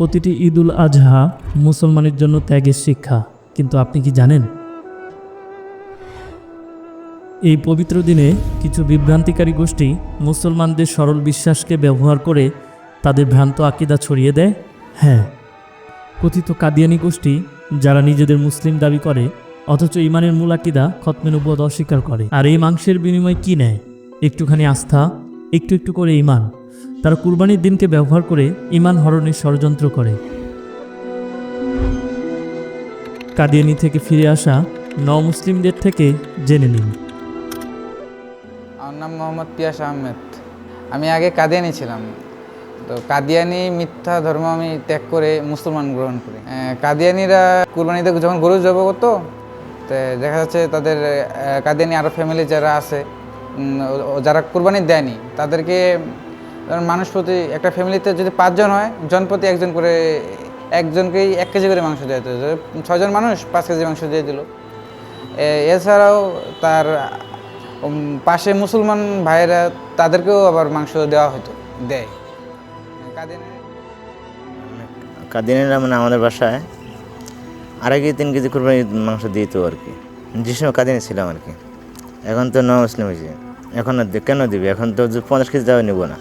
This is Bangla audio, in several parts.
প্রতিটি ঈদুল আজহা মুসলমানের জন্য ত্যাগের শিক্ষা। কিন্তু আপনি কি জানেন, এই পবিত্র দিনে কিছু বিভ্রান্তিকারী গোষ্ঠী মুসলমানদের সরল বিশ্বাসকে ব্যবহার করে তাদের ভ্রান্ত আকীদা ছড়িয়ে দেয়। হ্যাঁ, কথিত কাদিয়ানি গোষ্ঠী, যারা নিজেদের মুসলিম দাবি করে অথচ ইমানের মূল আকীদা খতমে নবুয়ত অস্বীকার করে। আর এই মাংসের বিনিময়ে কি নেয়? একটুখানি আস্থা, একটু একটু করে ইমান। তারা কুরবানির দিনকে ব্যবহার করে ইমান হরণের ষড়যন্ত্র করে। কাদিয়ানি থেকে ফিরে আসা মুসলিমদের থেকে জেনে নিন। আমার নাম মোহাম্মদ পিয়াস আহমেদ। আমি আগে কাদিয়ানি ছিলাম। তো কাদিয়ানি মিথ্যা ধর্ম আমি ত্যাগ করে মুসলমান গ্রহণ করি। কাদিয়ানিরা কুরবানিতে যখন গরু জব করতো, তো দেখা যাচ্ছে তাদের কাদিয়ানি আরও ফ্যামিলি যারা আছে, যারা কুরবানি দেয়নি, তাদেরকে মানুষ প্রতি একটা ফ্যামিলিতে যদি 5 জন হয়, জন প্রতি একজন করে, একজনকেই 1 কেজি করে মাংস দেওয়া হতো। 6 জন মানুষ 5 কেজি মাংস দিয়ে দিল। এছাড়াও তার পাশে মুসলমান ভাইয়েরা, তাদেরকেও আবার মাংস দেওয়া হতো, দেয়। কাদিয়ানিরা মানে আমাদের বাসায় আড়াই কেজি 3 কেজি কুরবানি মাংস দিত আর কি। যে সময় কাদিয়ানি ছিলাম আর কি। এখন তো মুসলিম হয়েছে, এখন কেন দিবি? এখন তো 50 কেজি দেওয়া নেবো না।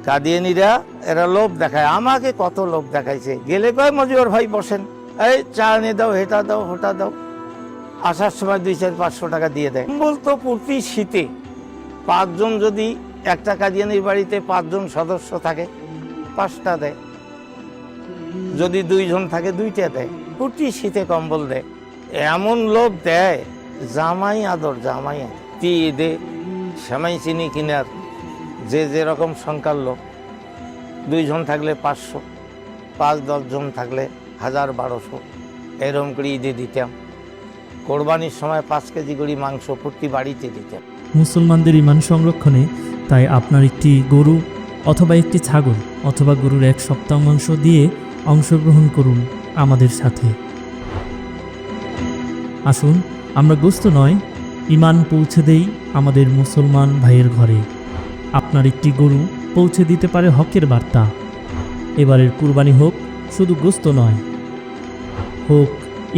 কাদিয়ানিরা এরা লোভ দেখায়, আমাকে কত লোভ দেখাইছে। গেলে কয় মজিবর ভাই বসেন, এই চা এনে দাও, হেটা দাও, হোটা দাও। আসার সময় 200-500 টাকা দিয়ে দেয়। বলতো প্রতি শীতে 5 জন, যদি একটা কাদিয়ানির বাড়িতে 5 জন সদস্য থাকে 5টা দেয়, যদি 2 জন থাকে 2টা দেয়। প্রতি শীতে কম্বল দেয়। এমন লোভ দেয়, জামাই আদর, জামাই ঈদে সেমাই চিনি কিনার যে যেরকম সংখ্যার লোক, 2 জন থাকলে 500, 5-10 জন থাকলে 1000-1200, এরকম করে ঈদে দিতাম। কোরবানির সময় 5 কেজি করে মাংস প্রতি বাড়িতে দিতাম। মুসলমানদের ইমান সংরক্ষণে তাই আপনার একটি গরু অথবা একটি ছাগল অথবা গরুর 1 সপ্তাহ মাংস দিয়ে অংশগ্রহণ করুন আমাদের সাথে। আসুন আমরা গোস্ত নয়, ইমান পৌঁছে দেই আমাদের মুসলমান ভাইয়ের ঘরে। আপনার একটি গরু পৌঁছে দিতে পারে হকের বার্তা। এবারের কুরবানি হোক শুধু গোস্ত নয়, হোক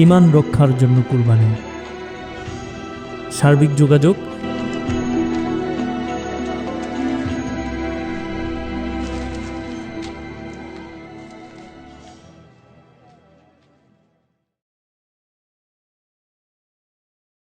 ইমান রক্ষার জন্য কুরবানি। সার্বিক যোগাযোগ